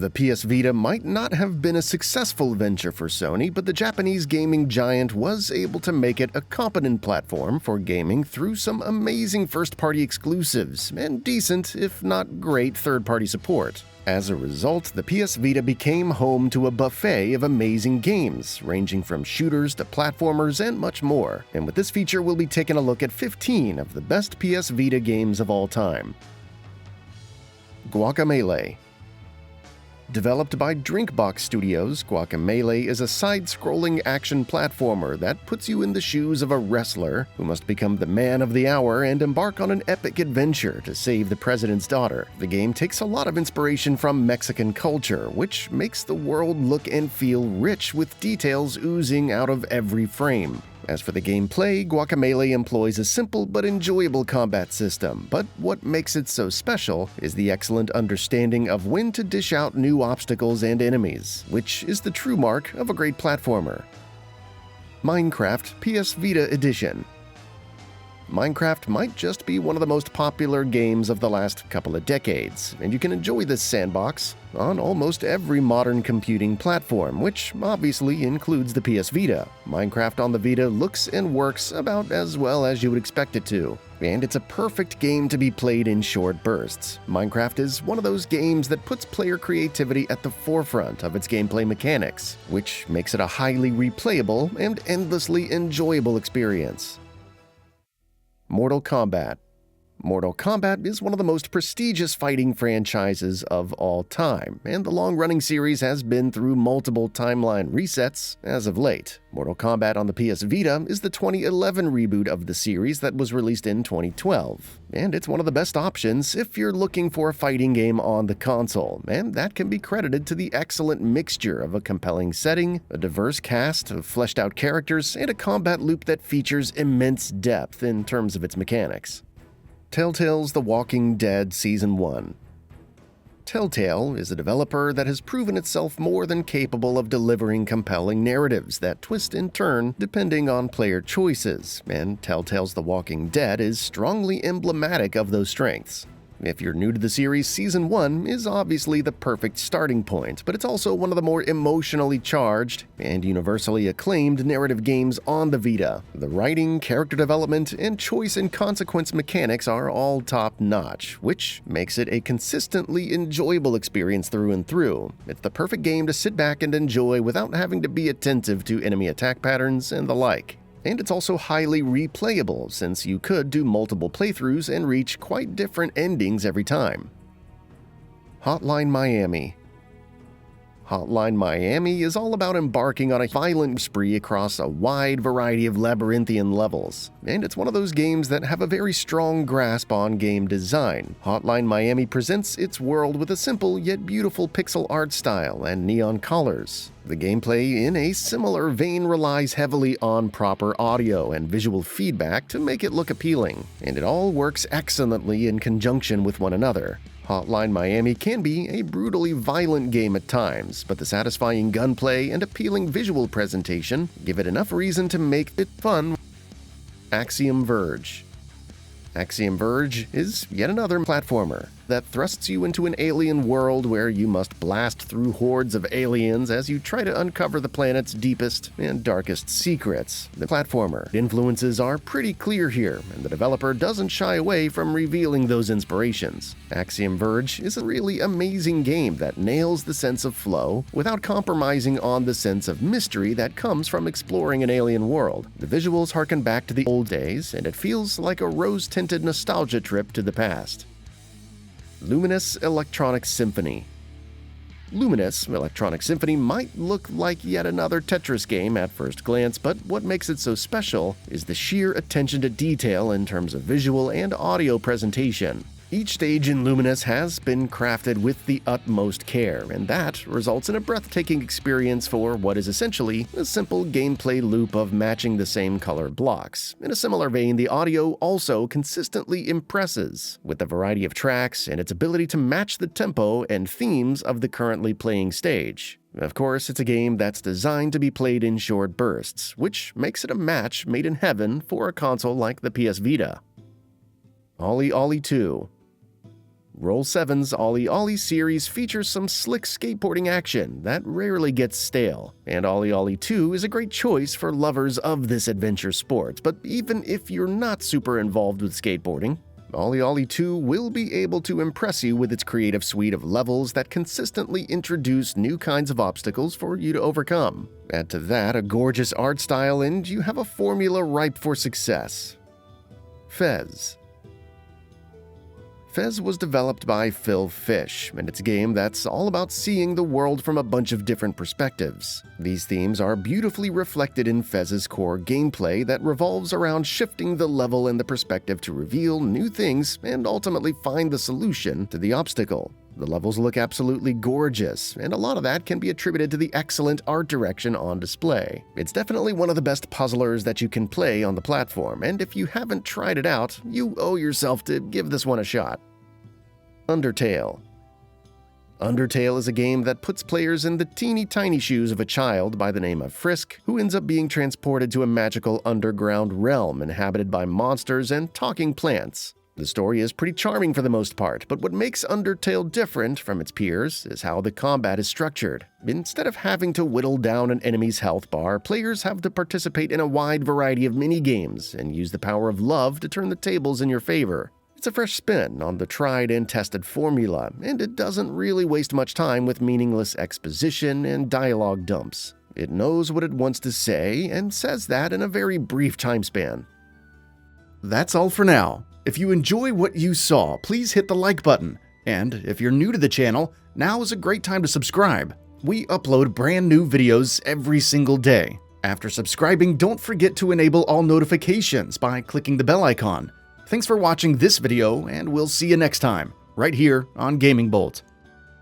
The PS Vita might not have been a successful venture for Sony, but the Japanese gaming giant was able to make it a competent platform for gaming through some amazing first-party exclusives and decent, if not great, third-party support. As a result, the PS Vita became home to a buffet of amazing games, ranging from shooters to platformers and much more. And with this feature, we'll be taking a look at 15 of the best PS Vita games of all time. Guacamelee. Developed by Drinkbox Studios, Guacamelee is a side-scrolling action platformer that puts you in the shoes of a wrestler who must become the man of the hour and embark on an epic adventure to save the president's daughter. The game takes a lot of inspiration from Mexican culture, which makes the world look and feel rich with details oozing out of every frame. As for the gameplay, Guacamelee employs a simple but enjoyable combat system, but what makes it so special is the excellent understanding of when to dish out new obstacles and enemies, which is the true mark of a great platformer. Minecraft PS Vita Edition. Minecraft might just be one of the most popular games of the last couple of decades, and you can enjoy this sandbox on almost every modern computing platform, which obviously includes the PS Vita. Minecraft on the Vita looks and works about as well as you would expect it to, and it's a perfect game to be played in short bursts. Minecraft is one of those games that puts player creativity at the forefront of its gameplay mechanics, which makes it a highly replayable and endlessly enjoyable experience. Mortal Kombat. Mortal Kombat is one of the most prestigious fighting franchises of all time, and the long-running series has been through multiple timeline resets as of late. Mortal Kombat on the PS Vita is the 2011 reboot of the series that was released in 2012, and it's one of the best options if you're looking for a fighting game on the console, and that can be credited to the excellent mixture of a compelling setting, a diverse cast of fleshed-out characters, and a combat loop that features immense depth in terms of its mechanics. Telltale's The Walking Dead Season 1. Telltale is a developer that has proven itself more than capable of delivering compelling narratives that twist and turn depending on player choices, and Telltale's The Walking Dead is strongly emblematic of those strengths. If you're new to the series, Season 1 is obviously the perfect starting point, but it's also one of the more emotionally charged and universally acclaimed narrative games on the Vita. The writing, character development, and choice and consequence mechanics are all top-notch, which makes it a consistently enjoyable experience through and through. It's the perfect game to sit back and enjoy without having to be attentive to enemy attack patterns and the like. And it's also highly replayable, since you could do multiple playthroughs and reach quite different endings every time. Hotline Miami. Hotline Miami is all about embarking on a violent spree across a wide variety of labyrinthian levels, and it's one of those games that have a very strong grasp on game design. Hotline Miami presents its world with a simple yet beautiful pixel art style and neon colors. The gameplay, in a similar vein, relies heavily on proper audio and visual feedback to make it look appealing, and it all works excellently in conjunction with one another. Hotline Miami can be a brutally violent game at times, but the satisfying gunplay and appealing visual presentation give it enough reason to make it fun. Axium Verge. Axium Verge is yet another platformer that thrusts you into an alien world where you must blast through hordes of aliens as you try to uncover the planet's deepest and darkest secrets. The platformer influences are pretty clear here, and the developer doesn't shy away from revealing those inspirations. Axiom Verge is a really amazing game that nails the sense of flow without compromising on the sense of mystery that comes from exploring an alien world. The visuals harken back to the old days, and it feels like a rose-tinted nostalgia trip to the past. Luminous Electronic Symphony. Luminous Electronic Symphony might look like yet another Tetris game at first glance, but what makes it so special is the sheer attention to detail in terms of visual and audio presentation. Each stage in Luminous has been crafted with the utmost care, and that results in a breathtaking experience for what is essentially a simple gameplay loop of matching the same color blocks. In a similar vein, the audio also consistently impresses, with the variety of tracks and its ability to match the tempo and themes of the currently playing stage. Of course, it's a game that's designed to be played in short bursts, which makes it a match made in heaven for a console like the PS Vita. OiOi II. Roll7's OiOi series features some slick skateboarding action that rarely gets stale, and OiOi II is a great choice for lovers of this adventure sport. But even if you're not super involved with skateboarding, OiOi II will be able to impress you with its creative suite of levels that consistently introduce new kinds of obstacles for you to overcome. Add to that a gorgeous art style and you have a formula ripe for success. Fez. Fez was developed by Phil Fish, and it's a game that's all about seeing the world from a bunch of different perspectives. These themes are beautifully reflected in Fez's core gameplay that revolves around shifting the level and the perspective to reveal new things and ultimately find the solution to the obstacle. The levels look absolutely gorgeous, and a lot of that can be attributed to the excellent art direction on display. It's definitely one of the best puzzlers that you can play on the platform, and if you haven't tried it out, you owe yourself to give this one a shot. Undertale. Undertale is a game that puts players in the teeny tiny shoes of a child by the name of Frisk, who ends up being transported to a magical underground realm inhabited by monsters and talking plants. The story is pretty charming for the most part, but what makes Undertale different from its peers is how the combat is structured. Instead of having to whittle down an enemy's health bar, players have to participate in a wide variety of mini-games and use the power of love to turn the tables in your favor. It's a fresh spin on the tried and tested formula, and it doesn't really waste much time with meaningless exposition and dialogue dumps. It knows what it wants to say and says that in a very brief time span. That's all for now. If you enjoy what you saw, please hit the like button. And if you're new to the channel, now is a great time to subscribe. We upload brand new videos every single day. After subscribing, don't forget to enable all notifications by clicking the bell icon. Thanks for watching this video, and we'll see you next time, right here on GamingBolt.